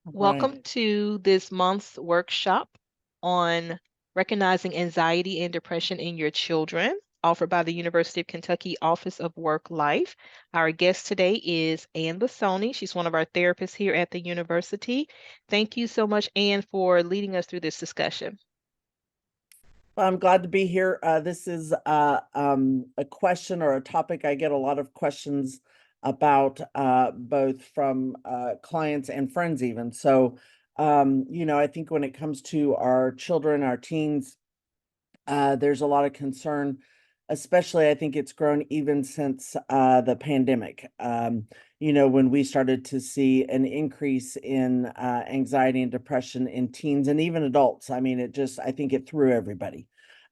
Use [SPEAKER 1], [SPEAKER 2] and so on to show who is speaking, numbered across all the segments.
[SPEAKER 1] Right.
[SPEAKER 2] Welcome to this month's workshop on recognizing anxiety and depression in your children, offered by the University of Kentucky Office of Work Life. Our guest today is Ann Bassoni. She's one of our therapists here at the university. Thank you so much, Ann, for leading us through this discussion.
[SPEAKER 1] Well, I'm glad to be here. This is a question or a topic I get a lot of questions about, both from clients and friends, even. So, I think when it comes to our children, our teens, there's a lot of concern, especially I think it's grown even since the pandemic. When we started to see an increase in anxiety and depression in teens and even adults. I mean, I think it threw everybody.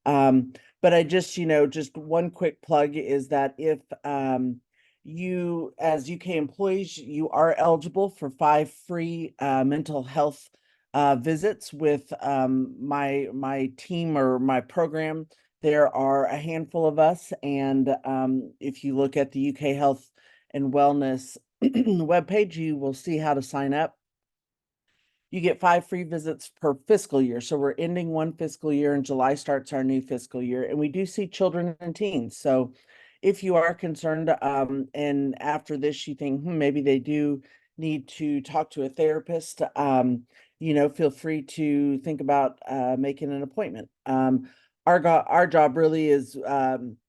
[SPEAKER 1] Um, but just one quick plug is that if you, as UK employees, you are eligible for 5 free mental health visits with my team or my program. There are a handful of us, and if you look at the UK Health and Wellness webpage, you will see how to sign up. You get 5 free visits per fiscal year. So we're ending one fiscal year, and July starts our new fiscal year. And we do see children and teens. So if you are concerned, and after this you think, maybe they do need to talk to a therapist, feel free to think about making an appointment. Our job really is,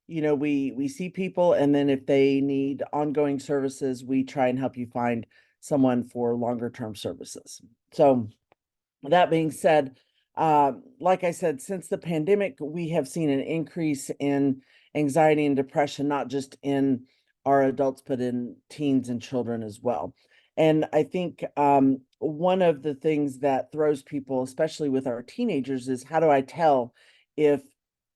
[SPEAKER 1] we see people, and then if they need ongoing services, we try and help you find someone for longer term services. So that being said, like I said, since the pandemic, we have seen an increase in anxiety and depression, not just in our adults, but in teens and children as well. And I think one of the things that throws people, especially with our teenagers, is how do I tell if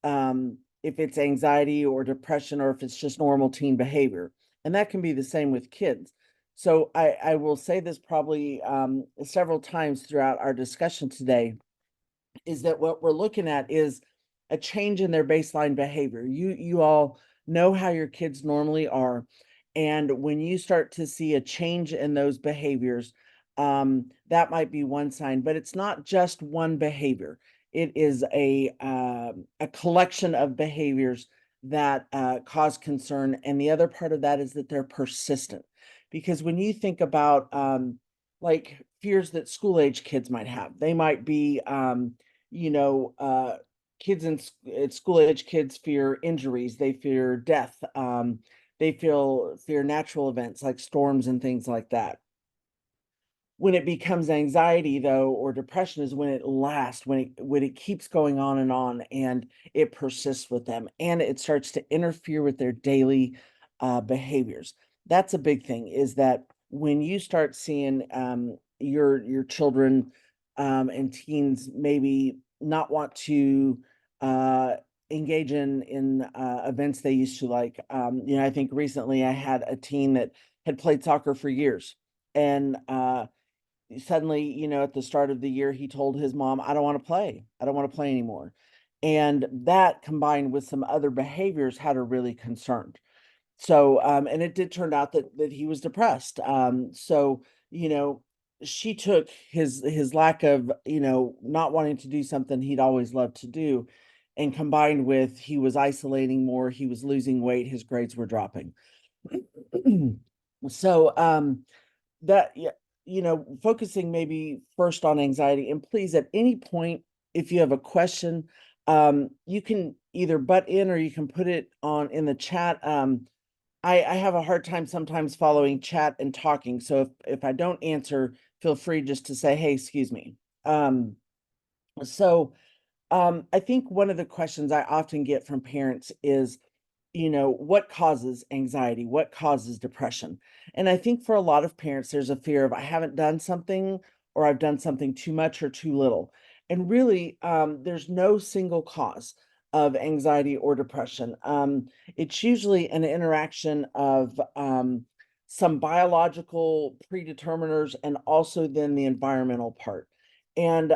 [SPEAKER 1] if it's anxiety or depression or if it's just normal teen behavior? And that can be the same with kids. So I will say this probably several times throughout our discussion today, is that what we're looking at is a change in their baseline behavior. You all know how your kids normally are, and when you start to see a change in those behaviors, that might be one sign. But it's not just one behavior. It is a collection of behaviors that cause concern, and the other part of that is that they're persistent. Because when you think about like fears that school age kids might have, they might be you know, kids at school age kids fear injuries, they fear death, they fear natural events like storms and things like that. When it becomes anxiety though, or depression, is when it lasts, when it keeps going on and it persists with them and it starts to interfere with their daily behaviors. That's a big thing, is that when you start seeing your children and teens maybe not want to uh engage in events they used to like. I think recently I had a teen that had played soccer for years, and suddenly, at the start of the year, he told his mom, I don't want to play. I don't want to play anymore. And that combined with some other behaviors had her really concerned. So, and it did turn out that he was depressed. So, you know, she took his lack of, not wanting to do something he'd always loved to do, and combined with he was isolating more, he was losing weight, his grades were dropping. So, that yeah, focusing maybe first on anxiety, and please at any point, if you have a question, you can either butt in or you can put it on in the chat. I have a hard time sometimes following chat and talking, so if I don't answer, feel free just to say, hey, excuse me. So I think one of the questions I often get from parents is, what causes anxiety? What causes depression? And I think for a lot of parents, there's a fear of, I haven't done something, or I've done something too much or too little. And really, there's no single cause of anxiety or depression. It's usually an interaction of some biological predeterminers and also then the environmental part. And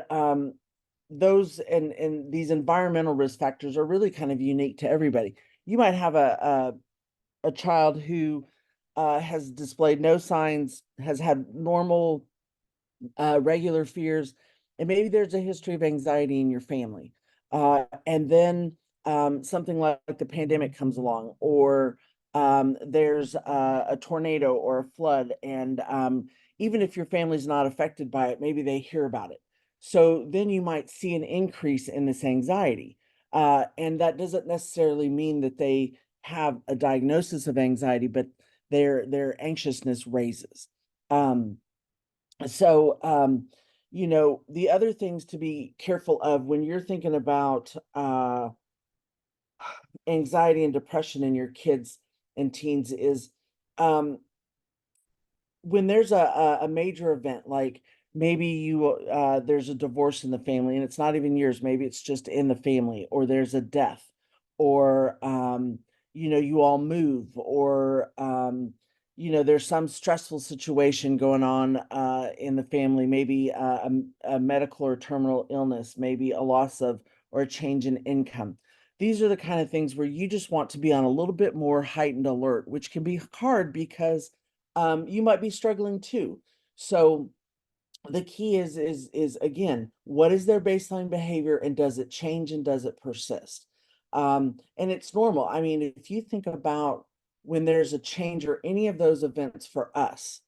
[SPEAKER 1] those and these environmental risk factors are really kind of unique to everybody. You might have a child who has displayed no signs, has had normal regular fears, and maybe there's a history of anxiety in your family. And then something like the pandemic comes along, or there's a tornado or a flood, and even if your family's not affected by it, maybe they hear about it. So then you might see an increase in this anxiety. And that doesn't necessarily mean that they have a diagnosis of anxiety, but their anxiousness raises. Um, so, the other things to be careful of when you're thinking about anxiety and depression in your kids and teens is um, when there's a major event, like maybe there's a divorce in the family and it's not even yours, maybe it's just in the family, or there's a death, or you all move, or there's some stressful situation going on in the family, maybe a medical or terminal illness, maybe a loss of or a change in income. These are the kind of things where you just want to be on a little bit more heightened alert, which can be hard because you might be struggling too. So the key is again, what is their baseline behavior, and does it change, and does it persist? And it's normal. I mean, if you think about when there's a change or any of those events for us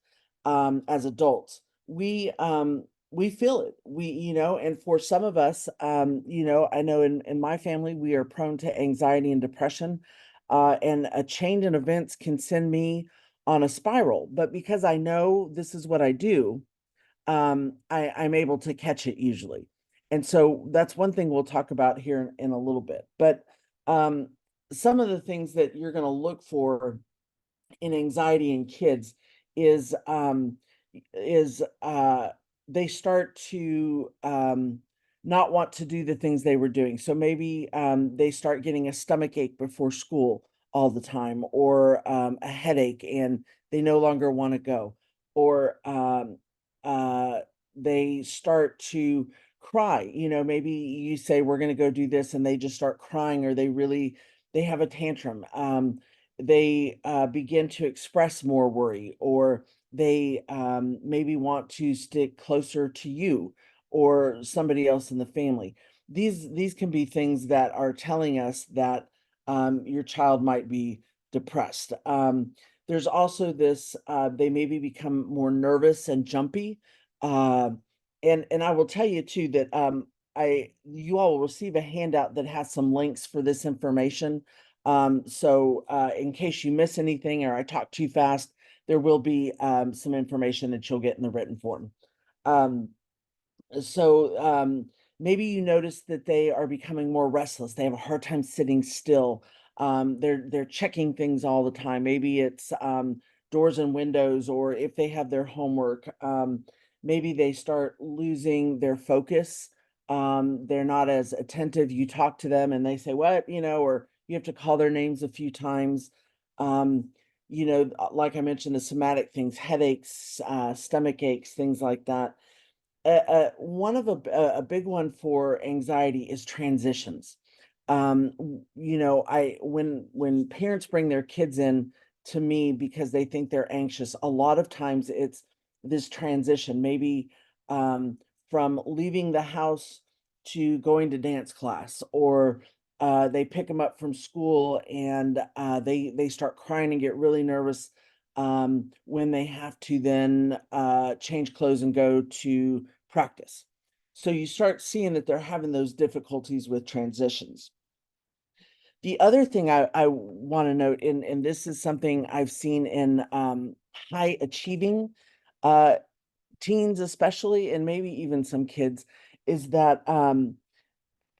[SPEAKER 1] as adults, we feel it. And for some of us, I know in my family we are prone to anxiety and depression. And a change in events can send me on a spiral. But because I know this is what I do, I'm able to catch it usually. And so that's one thing we'll talk about here in a little bit. But um, some of the things that you're going to look for in anxiety in kids is is they start to not want to do the things they were doing. So maybe they start getting a stomach ache before school all the time, or a headache, and they no longer want to go, or uh, they start to cry. Maybe you say we're going to go do this, and they just start crying, or they have a tantrum. They begin to express more worry, or they maybe want to stick closer to you or somebody else in the family. These can be things that are telling us that your child might be depressed. There's also this, they maybe become more nervous and jumpy. Uh, and I will tell you too that you all will receive a handout that has some links for this information. So in case you miss anything or I talk too fast, there will be some information that you'll get in the written form. Um, so maybe you notice that they are becoming more restless. They have a hard time sitting still. They're checking things all the time. Maybe it's doors and windows, or if they have their homework, maybe they start losing their focus. They're not as attentive. You talk to them and they say, "What?" Or you have to call their names a few times. Um, like I mentioned, the somatic things, headaches, stomach aches, things like that. One of a big one for anxiety is transitions. I when parents bring their kids in to me because they think they're anxious, a lot of times it's this transition, maybe um, from leaving the house to going to dance class, or they pick them up from school and they start crying and get really nervous when they have to then change clothes and go to practice. So you start seeing that they're having those difficulties with transitions. The other thing I want to note, and this is something I've seen in high achieving uh, teens, especially, and maybe even some kids, is that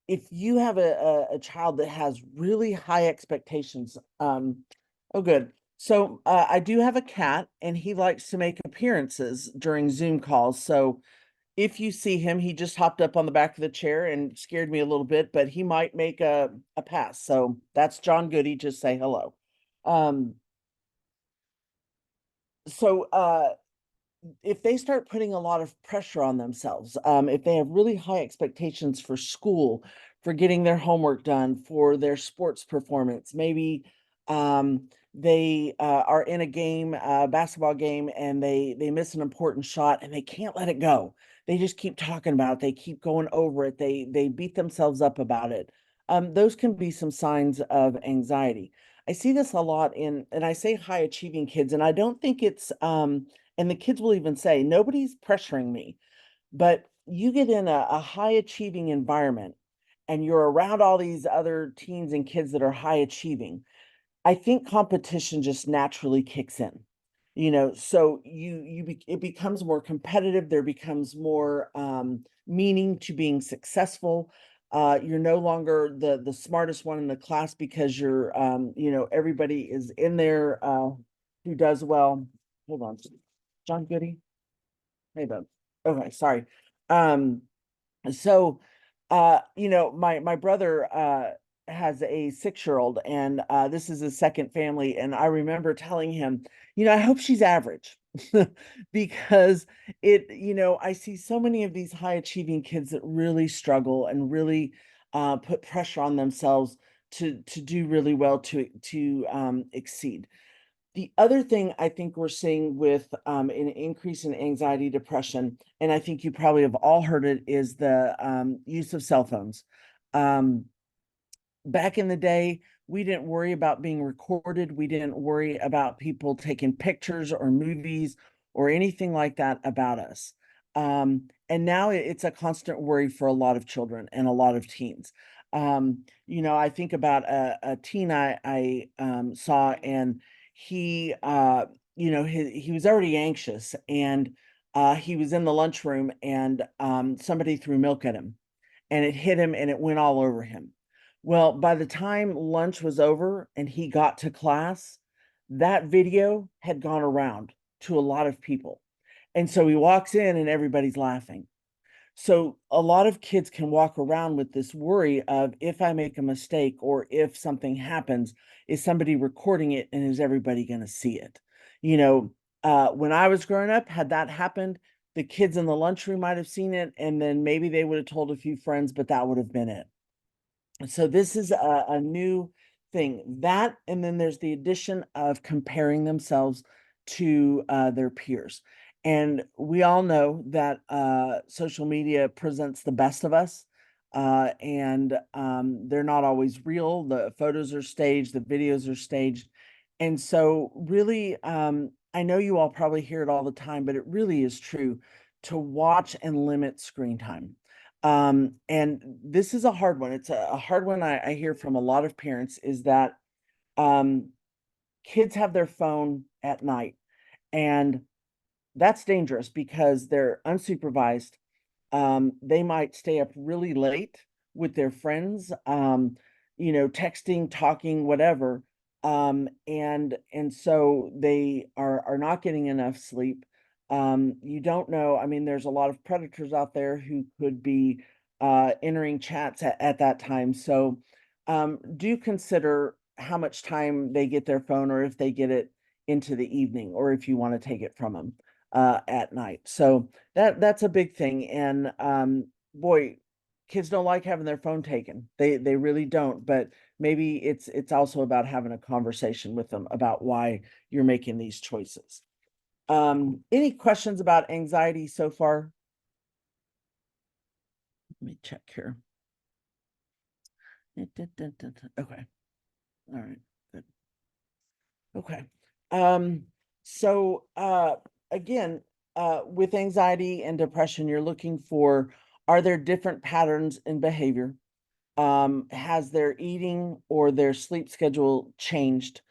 [SPEAKER 1] if you have a child that has really high expectations, oh, good. So I do have a cat, and he likes to make appearances during Zoom calls. So if you see him, he just hopped up on the back of the chair and scared me a little bit, but he might make a pass. So that's John Goody. Just say hello. Um, so if they start putting a lot of pressure on themselves, if they have really high expectations for school, for getting their homework done, for their sports performance, maybe they are in a game, basketball game, and they miss an important shot and they can't let it go. They just keep talking about it. They keep going over it. They beat themselves up about it. Those can be some signs of anxiety. I see this a lot and I say high achieving kids, and I don't think it's and the kids will even say, nobody's pressuring me. But you get in a high achieving environment and you're around all these other teens and kids that are high achieving. I think competition just naturally kicks in. So it becomes more competitive. There becomes more meaning to being successful. You're no longer the smartest one in the class because everybody is in there who does well. Hold on, John Goody. Hey, bub. Okay, sorry. Um, so, my brother has a 6-year-old, and this is his second family, and I remember telling him, I hope she's average, because I see so many of these high achieving kids that really struggle and really put pressure on themselves to do really well to exceed. The other thing I think we're seeing with an increase in anxiety, depression, and I think you probably have all heard it, is the use of cell phones. Um, Back in the day, we didn't worry about being recorded. We didn't worry about people taking pictures or movies or anything like that about us. And now it's a constant worry for a lot of children and a lot of teens. I think about a teen I saw, and he, he was already anxious, and he was in the lunchroom, and somebody threw milk at him, and it hit him and it went all over him. Well, by the time lunch was over and he got to class, that video had gone around to a lot of people. And so he walks in and everybody's laughing. So a lot of kids can walk around with this worry of, if I make a mistake or if something happens, is somebody recording it and is everybody going to see it? When I was growing up, had that happened, the kids in the lunchroom might have seen it, and then maybe they would have told a few friends, but that would have been it. So this is a new thing. That, and then there's the addition of comparing themselves to their peers. And we all know that social media presents the best of us, and they're not always real. The photos are staged, the videos are staged. And so really, I know you all probably hear it all the time, but it really is true to watch and limit screen time. And this is a hard one. It's a hard one I hear from a lot of parents, is that um, kids have their phone at night, and that's dangerous because they're unsupervised. They might stay up really late with their friends, texting, talking, whatever. And so they are not getting enough sleep. You don't know. I mean, there's a lot of predators out there who could be entering chats at that time. So do consider how much time they get their phone, or if they get it into the evening, or if you want to take it from them at night. So that's a big thing. And boy, kids don't like having their phone taken. They really don't. But maybe it's also about having a conversation with them about why you're making these choices. Any questions about anxiety so far? Let me check here. Okay. All right. Good. Okay. So again, with anxiety and depression, you're looking for, are there different patterns in behavior? Has their eating or their sleep schedule changed?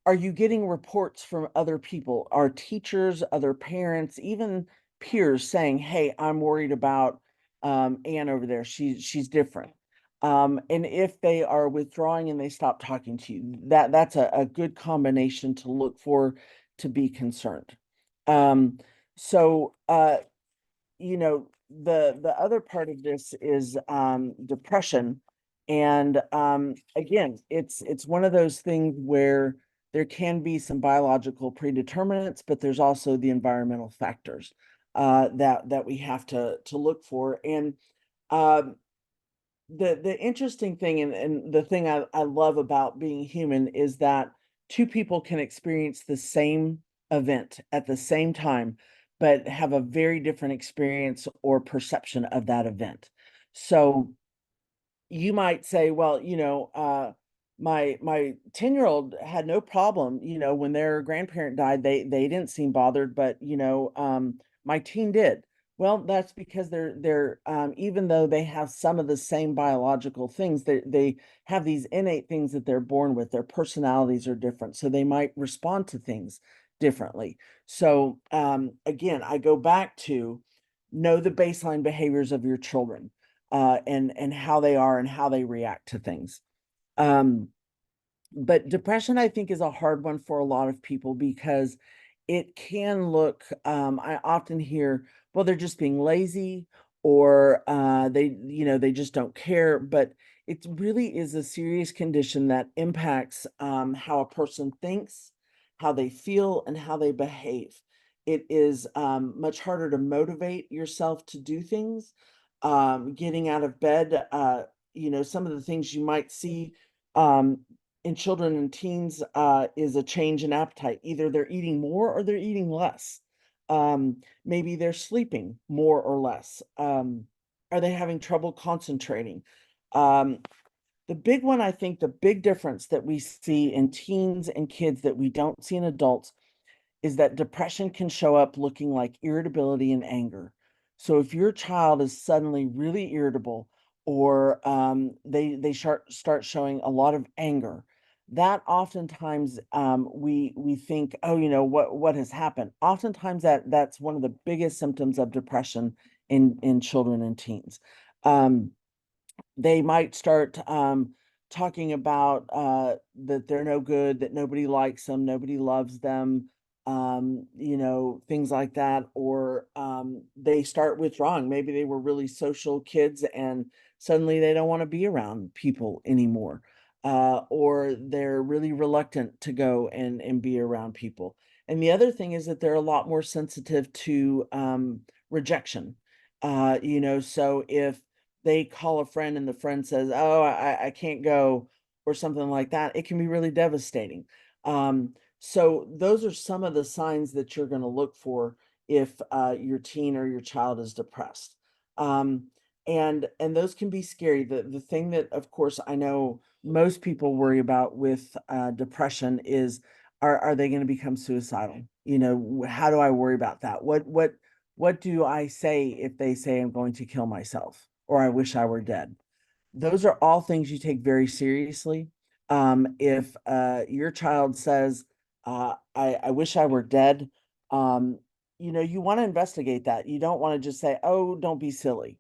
[SPEAKER 1] Are you getting reports from other people, our teachers, other parents, even peers saying, "Hey, I'm worried about Ann over there. She's different." And if they are withdrawing and they stop talking to you, that's a good combination to look for, to be concerned. Um, so the other part of this is depression. And again, it's one of those things where there can be some biological predeterminants, but there's also the environmental factors that we have to look for. And um the interesting thing and the thing I love about being human is that two people can experience the same event at the same time, but have a very different experience or perception of that event. So you might say, well, my 10-year-old had no problem, when their grandparent died, they didn't seem bothered, but my teen did. Well, that's because they're even though they have some of the same biological things, they have these innate things that they're born with. Their personalities are different, so they might respond to things differently. So again, I go back to know the baseline behaviors of your children, and how they are and how they react to things. Um, but depression, I think, is a hard one for a lot of people because it can look, I often hear, well, they're just being lazy, or they just don't care. But it really is a serious condition that impacts how a person thinks, how they feel, and how they behave. It is much harder to motivate yourself to do things. Getting out of bed, some of the things you might see. Um, in children and teens is a change in appetite. Either they're eating more or they're eating less. Maybe they're sleeping more or less. Are they having trouble concentrating? Um, the big one, I think, the big difference that we see in teens and kids that we don't see in adults is that depression can show up looking like irritability and anger. So if your child is suddenly really irritable, or they start showing a lot of anger, that oftentimes we think, oh, what has happened. Oftentimes that's one of the biggest symptoms of depression in children and teens. Um, they might start talking about that they're no good, that nobody likes them, nobody loves them, things like that. Or they start withdrawing. Maybe they were really social kids and suddenly they don't want to be around people anymore. Or they're really reluctant to go and be around people. And the other thing is that they're a lot more sensitive to rejection. So if they call a friend and the friend says, "Oh, I can't go," or something like that, it can be really devastating. So those are some of the signs that you're going to look for if your teen or your child is depressed. Um, and those can be scary. The thing that, of course, I know most people worry about with depression is, are they going to become suicidal? How do I worry about that? What do I say if they say I'm going to kill myself, or I wish I were dead? Those are all things you take very seriously. If your child says, I wish I were dead, um, you want to investigate that. You don't want to just say, oh, don't be silly.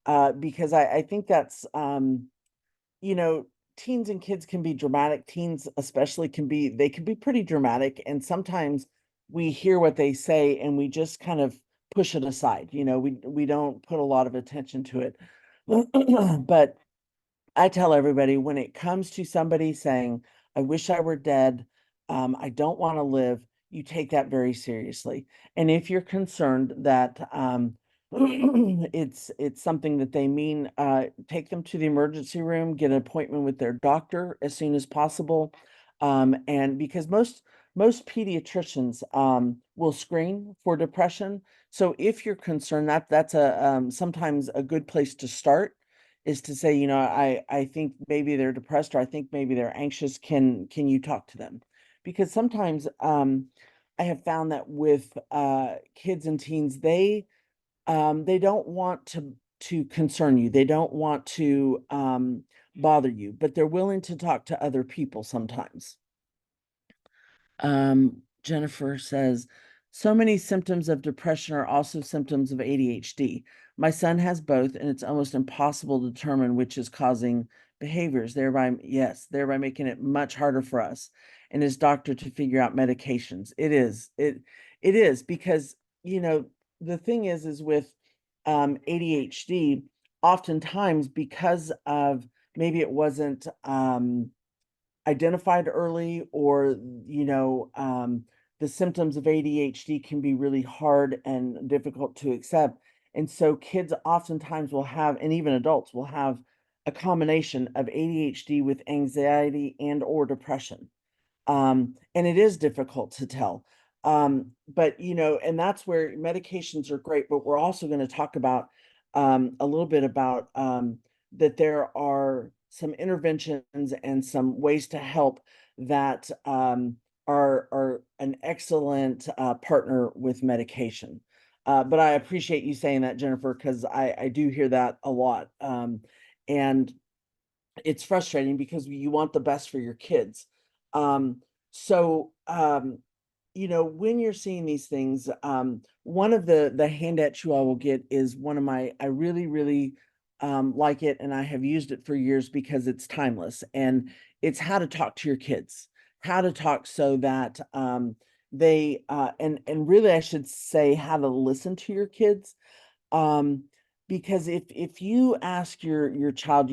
[SPEAKER 1] Because I think that's, you know, teens and kids can be dramatic. Teens especially they can be pretty dramatic. And sometimes we hear what they say and we just kind of push it aside. We don't put a lot of attention to it. But I tell everybody, when it comes to somebody saying, I wish I were dead, I don't want to live, you take that very seriously. And if you're concerned that it's something that they mean, take them to the emergency room, get an appointment with their doctor as soon as possible. And because most pediatricians will screen for depression. So if you're concerned, that's a sometimes a good place to start, is to say, I think maybe they're depressed, or I think maybe they're anxious. Can you talk to them? Because sometimes I have found that with kids and teens, they don't want to concern you. They don't want to bother you, but they're willing to talk to other people sometimes. Jennifer says, so many symptoms of depression are also symptoms of ADHD. My son has both, and it's almost impossible to determine which is causing behaviors, thereby making it much harder for us and his doctor to figure out medications. It is because, the thing is with ADHD, oftentimes because of maybe it wasn't identified early, or the symptoms of ADHD can be really hard and difficult to accept. And so kids oftentimes will have, and even adults will have a combination of ADHD with anxiety and or depression. And it is difficult to tell. But and that's where medications are great, but we're also going to talk about a little bit about that there are some interventions and some ways to help that are an excellent partner with medication. But I appreciate you saying that, Jennifer, because I do hear that a lot. And it's frustrating because you want the best for your kids. Um, so when you're seeing these things, one of the handouts you all will get is one of my, I really, really like it, and I have used it for years because it's timeless, and it's how to talk to your kids, how to talk so that they and really I should say how to listen to your kids. Um, because if you ask your child,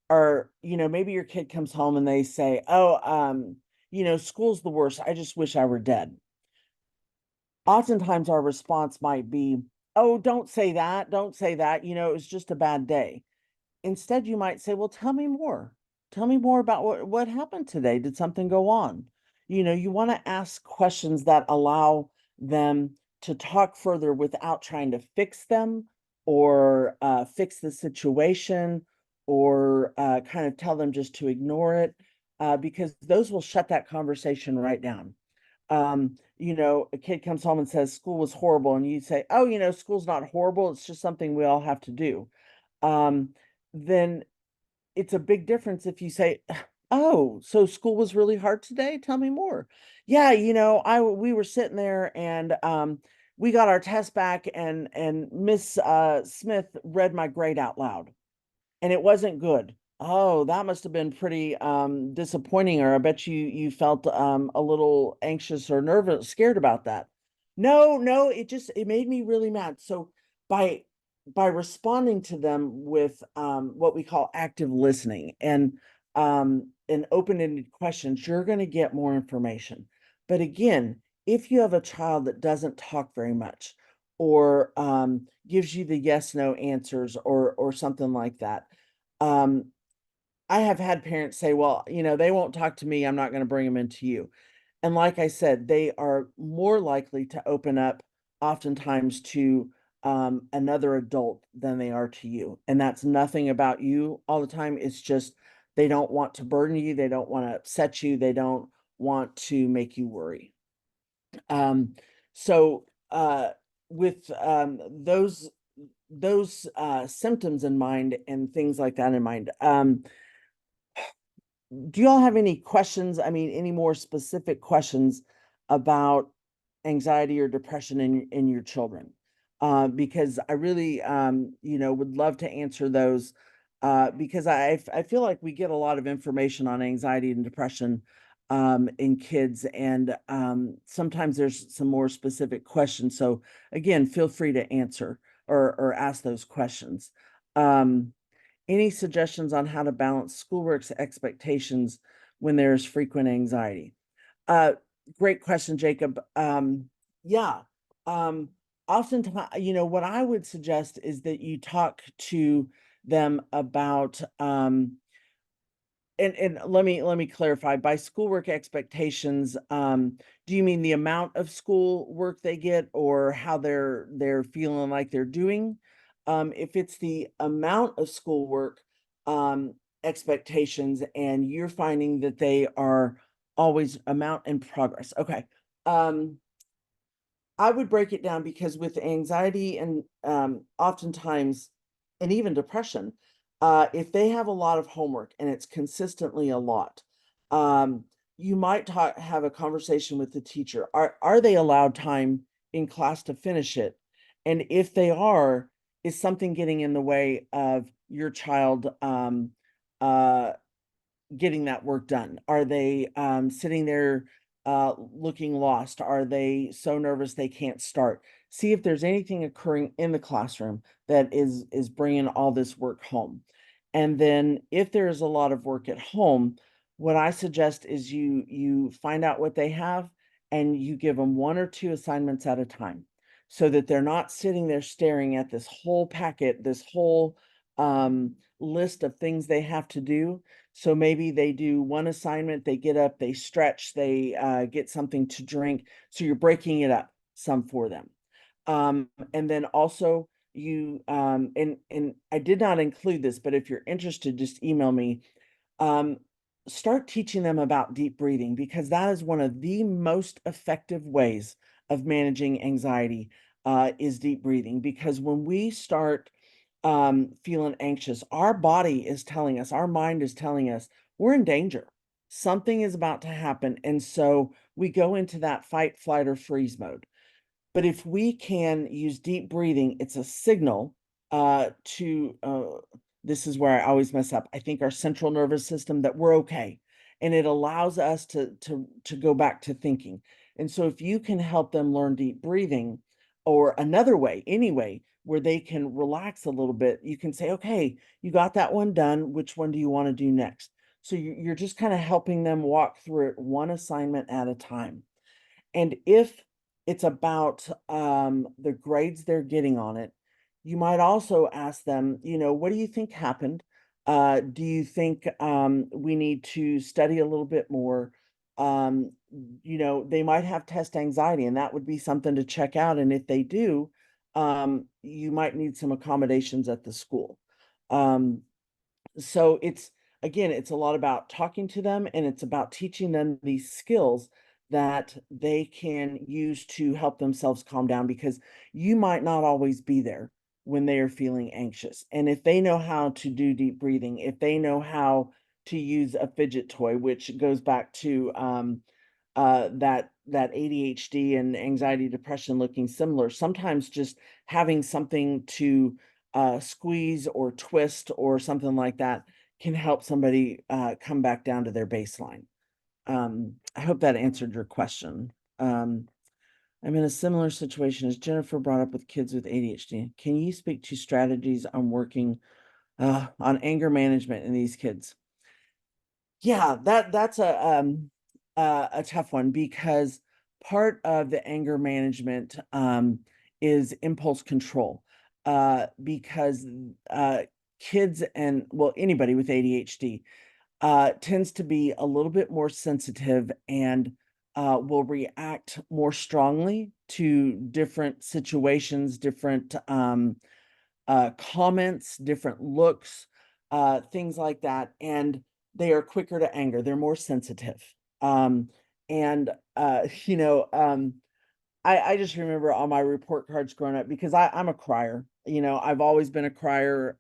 [SPEAKER 1] or maybe your kid comes home and they say, "Oh, school's the worst. I just wish I were dead." Oftentimes our response might be, "Oh, don't say that. Don't say that. It was just a bad day." Instead, you might say, "Well, tell me more. Tell me more about what happened today. Did something go on?" You want to ask questions that allow them to talk further without trying to fix them or fix the situation or kind of tell them just to ignore it, because those will shut that conversation right down. A kid comes home and says school was horrible, and you say, "Oh, school's not horrible. It's just something we all have to do." Um, then it's a big difference if you say, "Oh, so school was really hard today? Tell me more." Yeah, we were sitting there and we got our test back, and Miss Smith read my grade out loud and it wasn't good. Oh, that must have been pretty disappointing, or I bet you felt a little anxious or nervous, scared about that. No, no, it made me really mad. So by by responding to them with what we call active listening and open-ended questions, you're going to get more information. But again, if you have a child that doesn't talk very much or gives you the yes no answers or something like that, um, I have had parents say, "Well, they won't talk to me. I'm not going to bring them into you." And like I said, they are more likely to open up oftentimes to another adult than they are to you. And that's nothing about you all the time. It's just they don't want to burden you. They don't want to upset you. They don't want to make you worry. Um, so with those symptoms in mind and things like that in mind, do you all have any questions? I mean, any more specific questions about anxiety or depression in your children? Because I really, would love to answer those, because I feel like we get a lot of information on anxiety and depression in kids, and sometimes there's some more specific questions. So again, feel free to answer or ask those questions. Um, any suggestions on how to balance schoolwork's expectations when there's frequent anxiety? Uh, Great question, Jacob. Yeah. Um, Oftentimes, what I would suggest is that you talk to them about and let me clarify. By schoolwork expectations, do you mean the amount of school work they get or how they're feeling like they're doing? If it's the amount of schoolwork expectations and you're finding that they are always amount in progress. Okay. Um, I would break it down because with anxiety and oftentimes, and even depression, if they have a lot of homework and it's consistently a lot, um, you might have a conversation with the teacher. Are they allowed time in class to finish it? And if they are, is something getting in the way of your child uh, getting that work done? Are they sitting there looking lost? Are they so nervous they can't start? See if there's anything occurring in the classroom that is bringing all this work home. And then if there is a lot of work at home, what I suggest is you find out what they have and you give them one or two assignments at a time so that they're not sitting there staring at this whole packet, this whole list of things they have to do. So maybe they do one assignment, they get up, they stretch, they get something to drink. So you're breaking it up some for them. And then also you and I did not include this, but if you're interested, just email me. Um, Start teaching them about deep breathing because that is one of the most effective ways of managing anxiety is deep breathing. Because when we start feeling anxious, our body is telling us, our mind is telling us we're in danger. Something is about to happen. And so we go into that fight, flight, or freeze mode. But if we can use deep breathing, it's a signal to this is where I always mess up. I think our central nervous system that we're okay. And it allows us to go back to thinking. And so if you can help them learn deep breathing or another way, anyway, where they can relax a little bit, you can say, okay, you got that one done. Which one do you want to do next? So you're just kind of helping them walk through it one assignment at a time. And if it's about the grades they're getting on it, you might also ask them, what do you think happened? Do you think we need to study a little bit more? They might have test anxiety, and that would be something to check out. And if they do, you might need some accommodations at the school. Um, so it's again, it's a lot about talking to them and it's about teaching them these skills that they can use to help themselves calm down because you might not always be there when they are feeling anxious. And if they know how to do deep breathing, if they know how to use a fidget toy, which goes back to that ADHD and anxiety depression looking similar, sometimes just having something to squeeze or twist or something like that can help somebody come back down to their baseline. I hope that answered your question. I'm in a similar situation as Jennifer brought up with kids with ADHD. Can you speak to strategies on working on anger management in these kids? Yeah, that's a tough one because part of the anger management is impulse control. Because kids and well anybody with ADHD tends to be a little bit more sensitive and will react more strongly to different situations, different comments, different looks, things like that. And they are quicker to anger. They're more sensitive. Um, and, you know, I just remember on my report cards growing up because I'm a crier. I've always been a crier.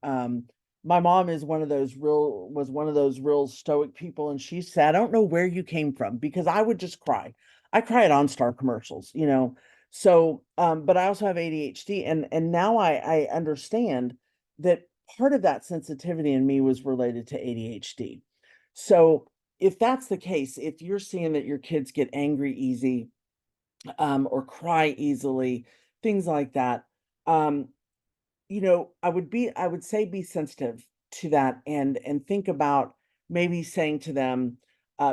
[SPEAKER 1] My mom was one of those real stoic people, and she said, "I don't know where you came from," because I would just cry. I cry at OnStar commercials. So, but I also have ADHD, and now I understand that part of that sensitivity in me was related to ADHD. So, if that's the case, if you're seeing that your kids get angry easy, or cry easily, things like that. Um, I would say be sensitive to that and think about maybe saying to them,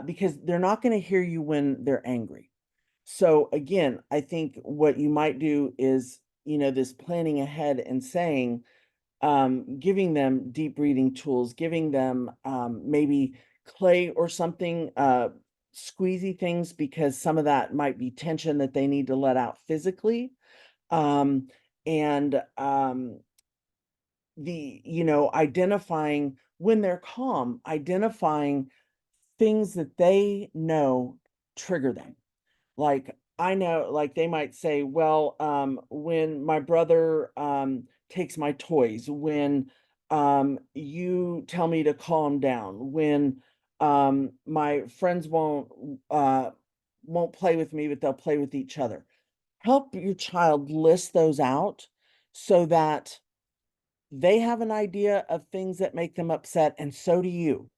[SPEAKER 1] because they're not going to hear you when they're angry. So again, I think what you might do is, this planning ahead and saying, giving them deep breathing tools, giving them maybe clay or something, squeezy things, because some of that might be tension that they need to let out physically. Um, and identifying when they're calm, identifying things that they know trigger them. Like, I know, like, they might say, "Well, when my brother, takes my toys, when, you tell me to calm down, when, my friends won't play with me, but they'll play with each other." Help your child list those out so that they have an idea of things that make them upset, and so do you.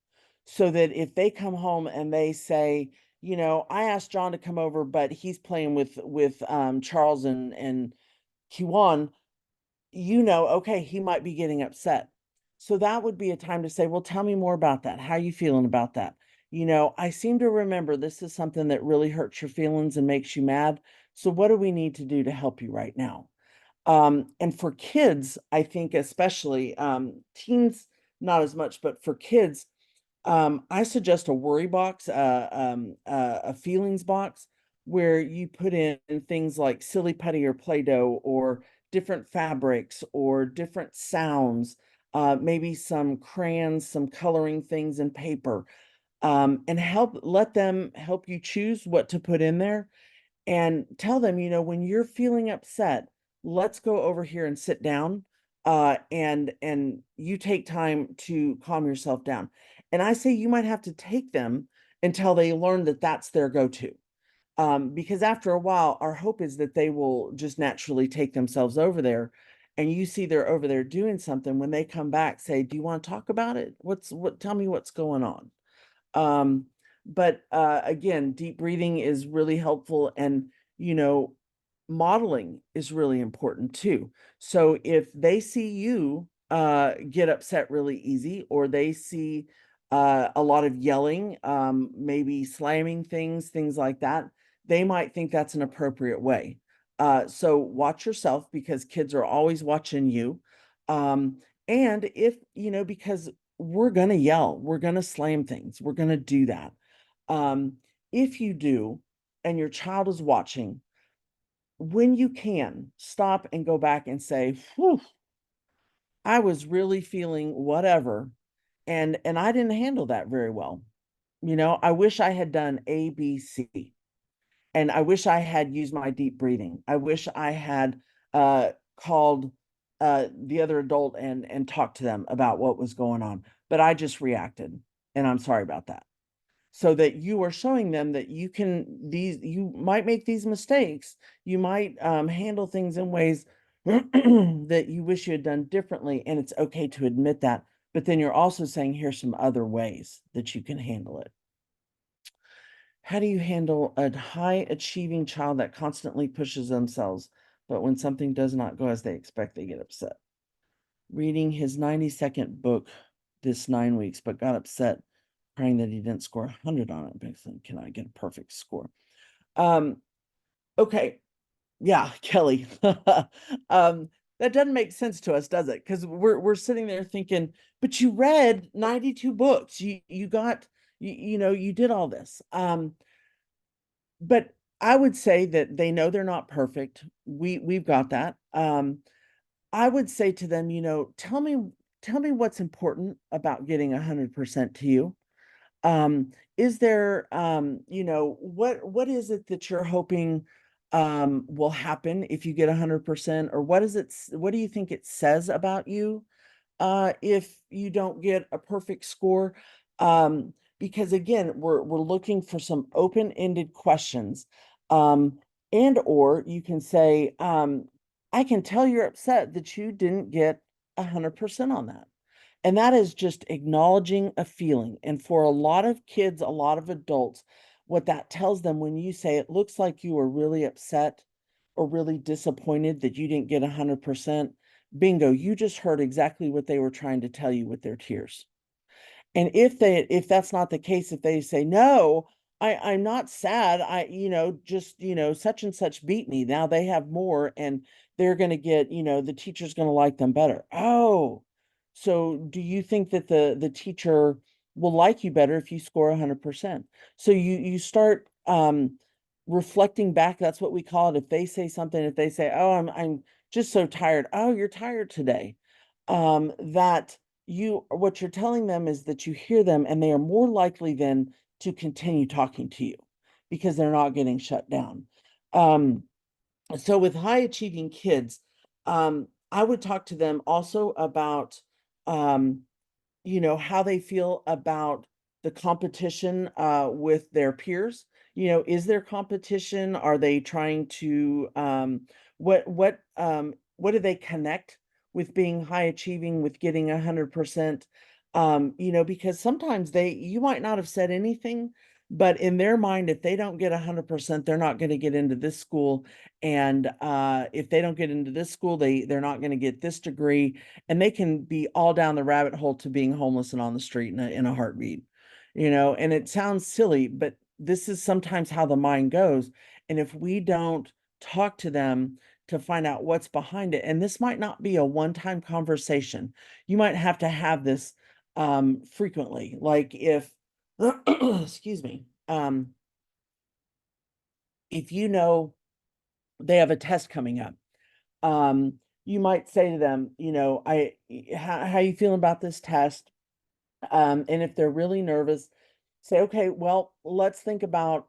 [SPEAKER 1] So that if they come home and they say, "I asked John to come over, but he's playing with Charles and Kiwan," okay, he might be getting upset. So that would be a time to say, "Well, tell me more about that. How you feeling about that? I seem to remember this is something that really hurts your feelings and makes you mad. So what do we need to do to help you right now?" And for kids, I think especially teens, not as much, but for kids, I suggest a worry box, a feelings box, where you put in things like silly putty or Play-Doh or different fabrics or different sounds, maybe some crayons, some coloring things and paper, and let them help you choose what to put in there and tell them, when you're feeling upset, let's go over here and sit down, and you take time to calm yourself down. And I say you might have to take them until they learn that that's their go-to. Because after a while, our hope is that they will just naturally take themselves over there. And you see they're over there doing something. When they come back, say, "Do you want to talk about it? Tell me what's going on." Um, but again, deep breathing is really helpful, and you know, modeling is really important too. So if they see you get upset really easy, or they see a lot of yelling, maybe slamming things like that, they might think that's an appropriate way. So watch yourself, because kids are always watching you. Um, and if, because we're going to yell, we're going to slam things, we're going to do that. Um, if you do, and your child is watching, when you can, stop and go back and say, "Whew, I was really feeling whatever, and I didn't handle that very well. I wish I had done A, B, C, and I wish I had used my deep breathing. I wish I had called the other adult and talked to them about what was going on, but I just reacted, and I'm sorry about that." So that you are showing them that you might make these mistakes, you might handle things in ways that you wish you had done differently, and it's okay to admit that. But then you're also saying, here's some other ways that you can handle it. How do you handle a high achieving child that constantly pushes themselves, but when something does not go as they expect, they get upset? Reading his 90-second book this 9 weeks, but got upset crying that he didn't score 100 on it. Because can I get a perfect score? Um, okay. Yeah, Kelly. That doesn't make sense to us, does it? Because we're sitting there thinking, but you read 92 books. You got you did all this. But I would say that they know they're not perfect. We've got that. I would say to them, tell me what's important about getting 100% to you. Is there, what is it that you're hoping will happen if you get 100%? Or what do you think it says about you if you don't get a perfect score? Because again, we're looking for some open-ended questions. Um, and or you can say, I can tell you're upset that you didn't get 100% on that. And that is just acknowledging a feeling. And for a lot of kids, a lot of adults, what that tells them, when you say it looks like you were really upset or really disappointed that you didn't get 100%, bingo, you just heard exactly what they were trying to tell you with their tears. And if that's not the case, if they say, "No, I'm not sad. Just, such and such beat me. Now they have more, and they're gonna get, the teacher's gonna like them better." Oh, so do you think that the teacher will like you better if you score 100%? So you start reflecting back. That's what we call it. If they say something, if they say, "Oh, I'm just so tired." "Oh, you're tired today." That what you're telling them is that you hear them, and they are more likely then to continue talking to you because they're not getting shut down. Um, so with high achieving kids, I would talk to them also about um, how they feel about the competition with their peers. Is there competition? Are they trying to what do they connect with being high achieving, with getting 100%? Because sometimes you might not have said anything, but in their mind, if they don't get 100%, they're not going to get into this school. And if they don't get into this school, they're not going to get this degree, and they can be all down the rabbit hole to being homeless and on the street in a heartbeat. And it sounds silly, but this is sometimes how the mind goes. And if we don't talk to them to find out what's behind it. And this might not be a one-time conversation. You might have to have this frequently. Like if, excuse me, if you know they have a test coming up, um, you might say to them, how you feeling about this test? And if they're really nervous, say, okay, well, let's think about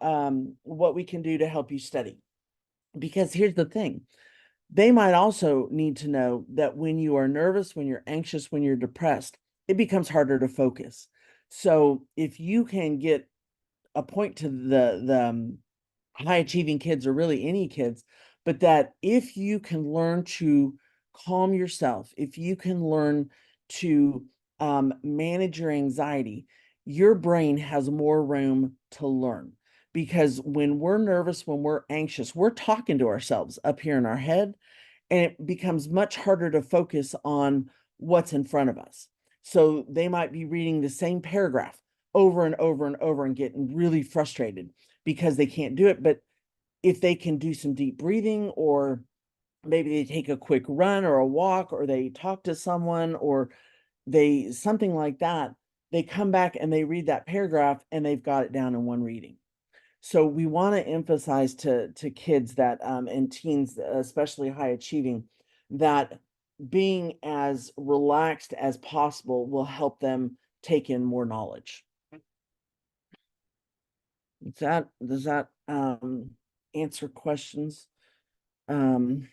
[SPEAKER 1] what we can do to help you study. Because here's the thing, they might also need to know that when you are nervous, when you're anxious, when you're depressed, it becomes harder to focus. So if you can get a point to the high achieving kids, or really any kids, but that if you can learn to calm yourself, if you can learn to manage your anxiety, your brain has more room to learn. Because when we're nervous, when we're anxious, we're talking to ourselves up here in our head, and it becomes much harder to focus on what's in front of us. So they might be reading the same paragraph over and over and over and getting really frustrated because they can't do it. But if they can do some deep breathing, or maybe they take a quick run or a walk, or they talk to someone, or they something like that, they come back and they read that paragraph and they've got it down in one reading. So we want to emphasize to kids that and teens, especially high achieving, that being as relaxed as possible will help them take in more knowledge. Does that answer questions? Um,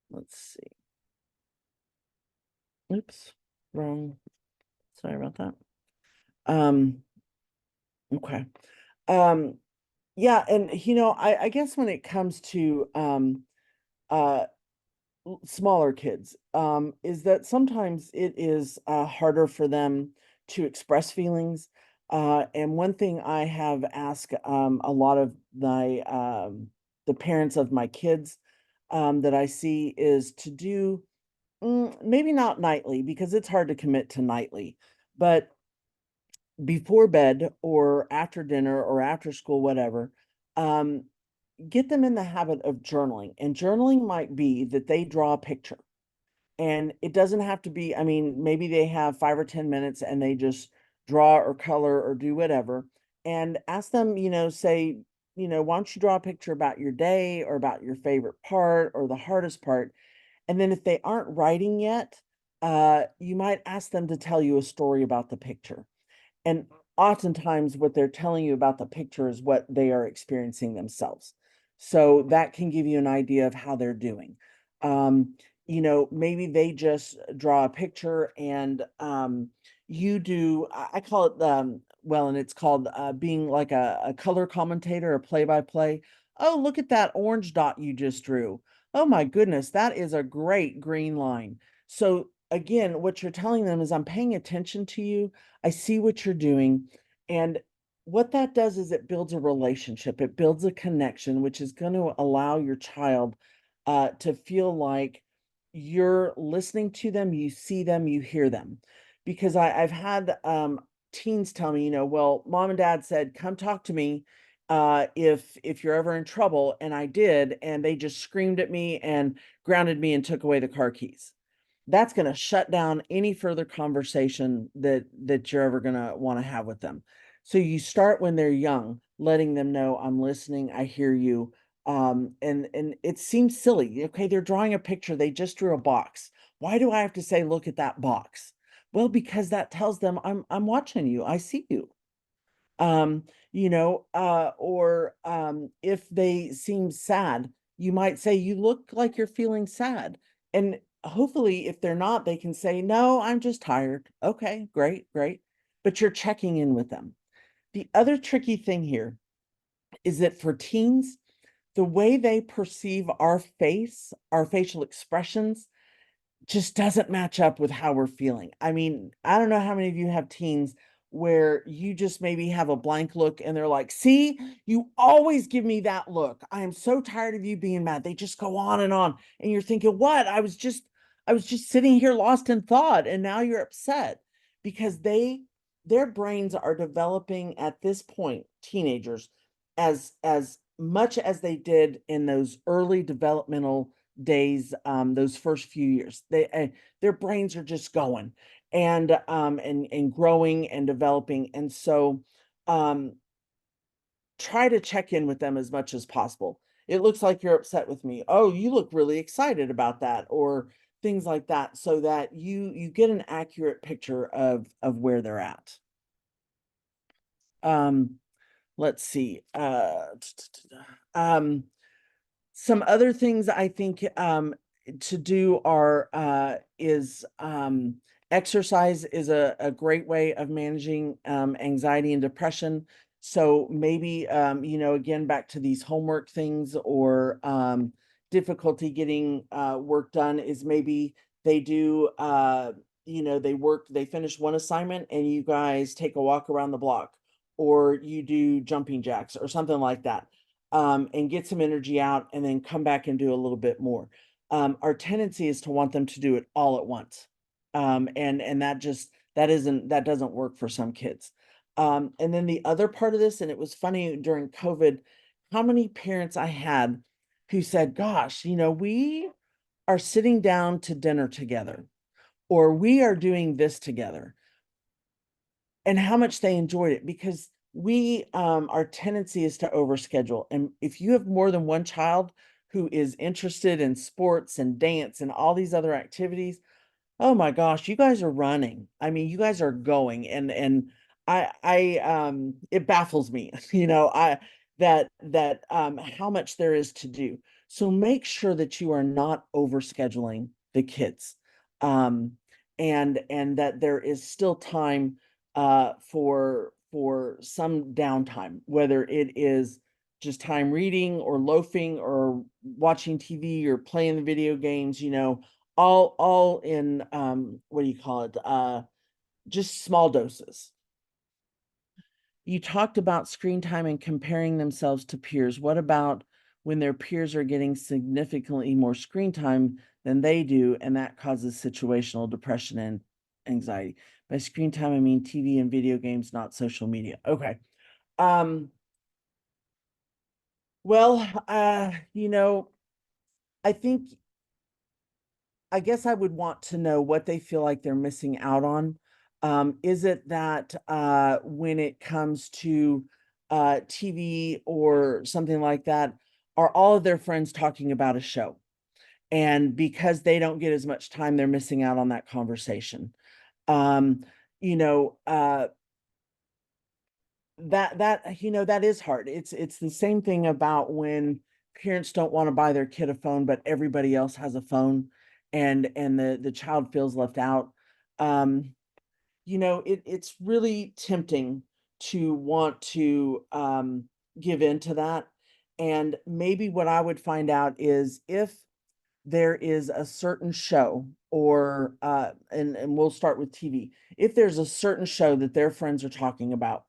[SPEAKER 1] let's see. Oops, wrong. Sorry about that. Um, okay. Um, yeah, and I guess when it comes to uh smaller kids, is that sometimes it is harder for them to express feelings. And one thing I have asked a lot of the parents of my kids that I see is to do, maybe not nightly, because it's hard to commit to nightly, but before bed or after dinner or after school, whatever, um, get them in the habit of journaling. And journaling might be that they draw a picture, and it doesn't have to be, I mean, maybe they have 5 or 10 minutes and they just draw or color or do whatever. And ask them, say, why don't you draw a picture about your day, or about your favorite part or the hardest part? And then if they aren't writing yet, you might ask them to tell you a story about the picture. And oftentimes what they're telling you about the picture is what they are experiencing themselves. So that can give you an idea of how they're doing. Um, maybe they just draw a picture, and you do, I call it, well, and it's called being like a color commentator, a play-by-play. Oh, look at that orange dot you just drew. Oh my goodness, that is a great green line. So again, what you're telling them is, I'm paying attention to you. I see what you're doing. And what that does is it builds a relationship, it builds a connection, which is going to allow your child to feel like you're listening to them, you see them, you hear them. Because I've had teens tell me, well, mom and dad said, come talk to me if you're ever in trouble. And I did, and they just screamed at me and grounded me and took away the car keys. That's going to shut down any further conversation that you're ever going to want to have with them. So you start when they're young, letting them know, I'm listening, I hear you. And it seems silly. Okay, they're drawing a picture, they just drew a box. Why do I have to say, look at that box? Well, because that tells them, I'm watching you, I see you. Or if they seem sad, you might say, you look like you're feeling sad. And hopefully, if they're not, they can say, no, I'm just tired. Okay, great, great. But you're checking in with them. The other tricky thing here is that for teens, the way they perceive our face, our facial expressions, just doesn't match up with how we're feeling. I mean, I don't know how many of you have teens where you just maybe have a blank look and they're like, see, you always give me that look. I am so tired of you being mad. They just go on and on. And you're thinking, what? I was just sitting here lost in thought, and now you're upset. Because their brains are developing at this point, teenagers, as much as they did in those early developmental days, those first few years. Their brains are just going and growing and developing. And so um, try to check in with them as much as possible. It looks like you're upset with me. Oh, you look really excited about that, or things like that, so that you get an accurate picture of where they're at. Um, let's see. Um, some other things I think to do are is exercise is a great way of managing anxiety and depression. So maybe again, back to these homework things, or difficulty getting work done, is maybe they do they finish one assignment and you guys take a walk around the block, or you do jumping jacks or something like that, and get some energy out, and then come back and do a little bit more. Our tendency is to want them to do it all at once. And that doesn't work for some kids. And then the other part of this, and it was funny during COVID, how many parents I had who said, gosh, we are sitting down to dinner together, or we are doing this together, and how much they enjoyed it, because our tendency is to overschedule. And if you have more than one child who is interested in sports and dance and all these other activities, oh my gosh, you guys are running. I mean, you guys are going, and it baffles me, that how much there is to do. So make sure that you are not overscheduling the kids. Um and that there is still time for some downtime, whether it is just time reading or loafing or watching TV or playing the video games, all in what do you call it, just small doses. You talked about screen time and comparing themselves to peers. What about when their peers are getting significantly more screen time than they do, and that causes situational depression and anxiety? By screen time, I mean TV and video games, not social media. Okay. um well, I think I guess I would want to know what they feel like they're missing out on. Is it that when it comes to TV or something like that, are all of their friends talking about a show? And because they don't get as much time, they're missing out on that conversation. Um, you know, that is hard. It's the same thing about when parents don't want to buy their kid a phone, but everybody else has a phone, and the child feels left out. um it's really tempting to want to give in to that. And maybe what I would find out is if there is a certain show, or and we'll start with TV. If there's a certain show that their friends are talking about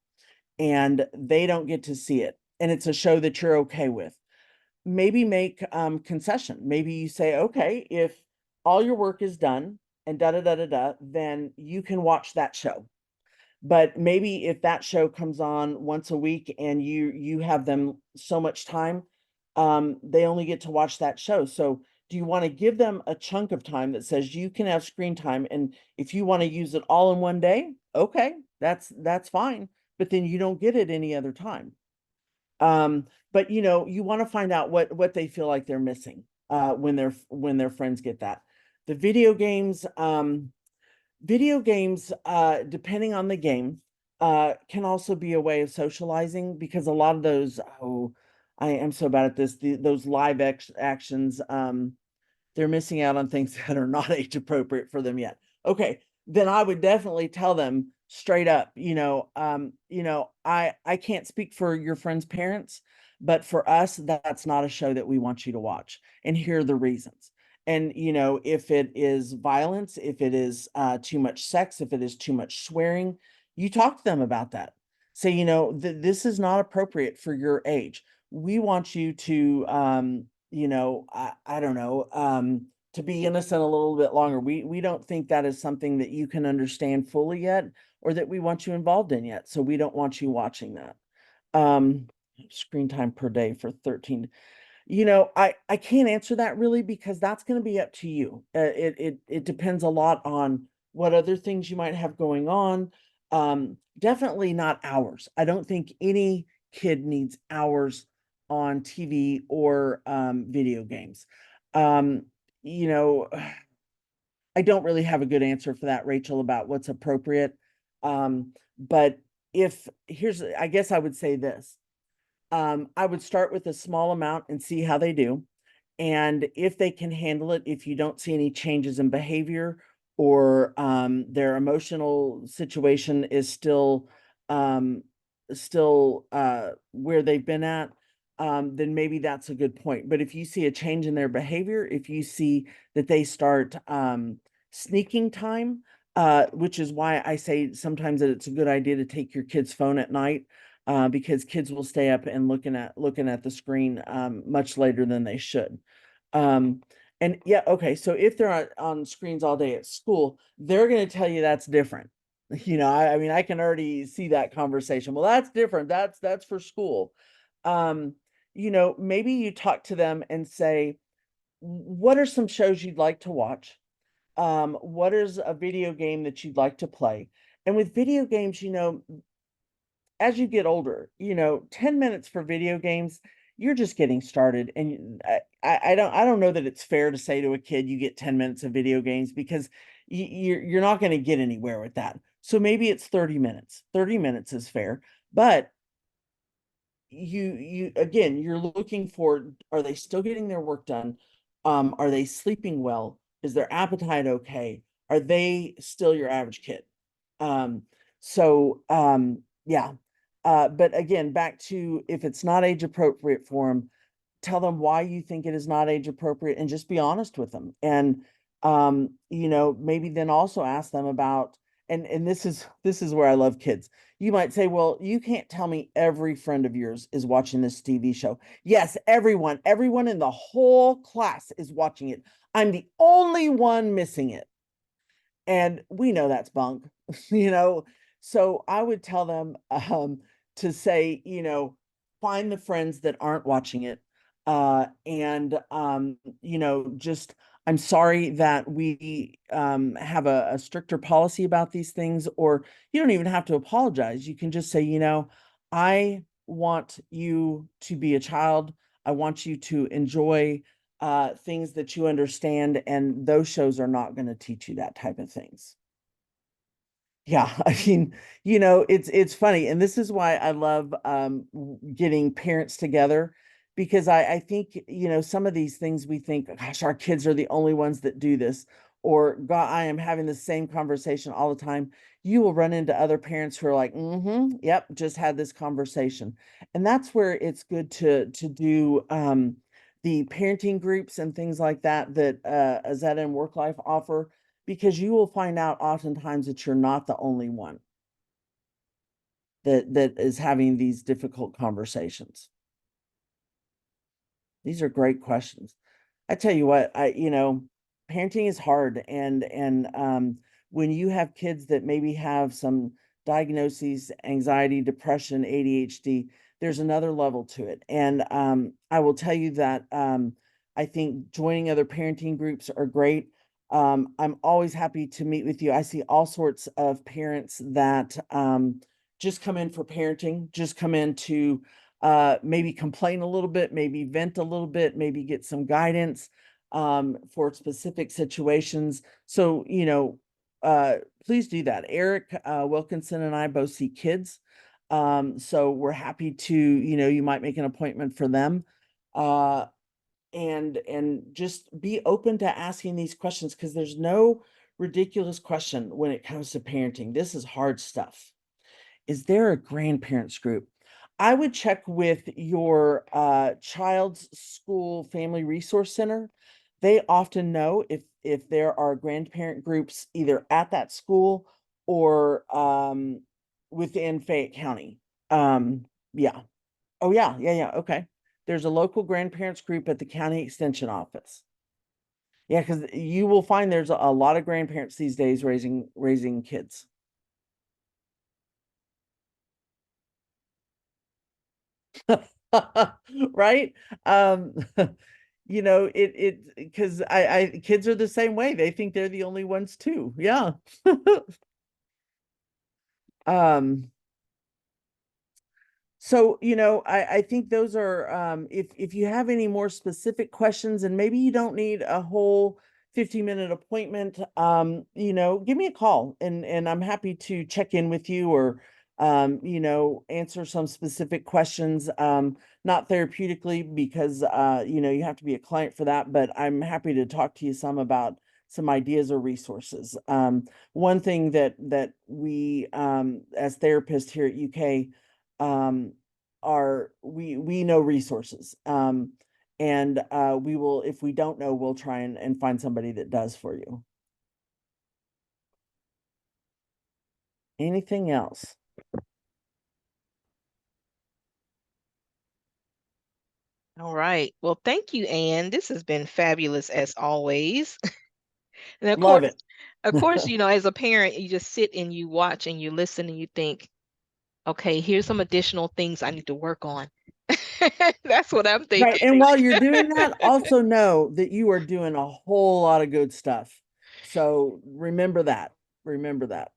[SPEAKER 1] and they don't get to see it, and it's a show that you're okay with, maybe make concession. Maybe you say, okay, if all your work is done and da da da da da, then you can watch that show. But maybe if that show comes on once a week and you have them so much time, they only get to watch that show. So do you want to give them a chunk of time that says you can have screen time, and if you want to use it all in one day, okay, that's fine, but then you don't get it any other time. But you want to find out what they feel like they're missing when their friends get that. The video games, depending on the game, can also be a way of socializing, because a lot of those, oh, I am so bad at this, those actions, they're missing out on things that are not age appropriate for them yet. Okay, then I would definitely tell them straight up, I can't speak for your friend's parents, but for us, that's not a show that we want you to watch. And here are the reasons. And if it is violence, if it is too much sex, if it is too much swearing, you talk to them about that. Say, this is not appropriate for your age. We want you to I don't know, to be innocent a little bit longer. We don't think that is something that you can understand fully yet, or that we want you involved in yet. So we don't want you watching that. Um, Screen time per day for 13. I can't answer that really because that's going to be up to you. It depends a lot on what other things you might have going on. Definitely not hours. I don't think any kid needs hours on TV or video games. Um, you know, I don't really have a good answer for that, Rachel, about what's appropriate. But if here's, I guess I would say this. I would start with a small amount and see how they do. And if they can handle it, if you don't see any changes in behavior or their emotional situation is um, still where they've been at, then maybe that's a good point. But if you see a change in their behavior, if you see that they start sneaking time, which is why I say sometimes that it's a good idea to take your kid's phone at night, because kids will stay up and looking at the screen much later than they should. Um, and yeah, okay, so if they're on screens all day at school, they're going to tell you that's different. I mean, I can already see that conversation. Well, that's different. That's for school. Um, maybe you talk to them and say, what are some shows you'd like to watch? What is a video game that you'd like to play? And with video games, as you get older, 10 minutes for video games, you're just getting started. And I don't know that it's fair to say to a kid, you get 10 minutes of video games because you're not going to get anywhere with that. So maybe it's 30 minutes. 30 minutes is fair. But you again, you're looking for, are they still getting their work done? Are they sleeping well? Is their appetite okay? Are they still your average kid? Yeah. But again, back to, if it's not age appropriate for them, tell them why you think it is not age appropriate and just be honest with them. And maybe then also ask them about, and this is where I love kids. You might say, well, you can't tell me every friend of yours is watching this TV show. Yes, everyone in the whole class is watching it. I'm the only one missing it. And we know that's bunk, you know. So I would tell them to say, find the friends that aren't watching it. And just, I'm sorry that we have a stricter policy about these things, or you don't even have to apologize. You can just say, I want you to be a child. I want you to enjoy things that you understand, and those shows are not going to teach you that type of things. Yeah, I mean, it's funny, and this is why I love getting parents together, because I think, some of these things we think, gosh, our kids are the only ones that do this, or God, I am having the same conversation all the time. You will run into other parents who are like, yep, just had this conversation. And that's where it's good to do the parenting groups and things like that Azetta and Work Life offer, because you will find out oftentimes that you're not the only one that is having these difficult conversations. These are great questions. I tell you what, parenting is hard, and when you have kids that maybe have some diagnoses, anxiety, depression, ADHD, there's another level to it. And I will tell you that I think joining other parenting groups are great. I'm always happy to meet with you. I see all sorts of parents that just come in for parenting, just come in to maybe complain a little bit, maybe vent a little bit, maybe get some guidance for specific situations. So, please do that. Eric Wilkinson and I both see kids. So we're happy to, you might make an appointment for them. Uh, and just be open to asking these questions, because there's no ridiculous question when it comes to parenting. This is hard stuff. Is there a grandparents group? I would check with your child's school family resource center. They often know if there are grandparent groups either at that school or within Fayette County. Yeah. Oh yeah, yeah, yeah. Okay. There's a local grandparents group at the county extension office. Yeah, because you will find there's a lot of grandparents these days raising kids. Right? Um, because kids are the same way. They think they're the only ones too. Yeah. Um, So, I think those are, if you have any more specific questions and maybe you don't need a whole 15-minute appointment, give me a call and I'm happy to check in with you or, answer some specific questions, not therapeutically because, you have to be a client for that, but I'm happy to talk to you some about some ideas or resources. One thing that we, as therapists here at UK, um, are we know resources. And we will, if we don't know, we'll try and find somebody that does for you. Anything else?
[SPEAKER 2] All right. Well, thank you, Anne. This has been fabulous as always. And
[SPEAKER 1] Love it.
[SPEAKER 2] of course, as a parent, you just sit and you watch and you listen and you think, okay, here's some additional things I need to work on. That's what I'm
[SPEAKER 1] Right.
[SPEAKER 2] thinking.
[SPEAKER 1] And while you're doing that, also know that you are doing a whole lot of good stuff. So remember that. Remember that.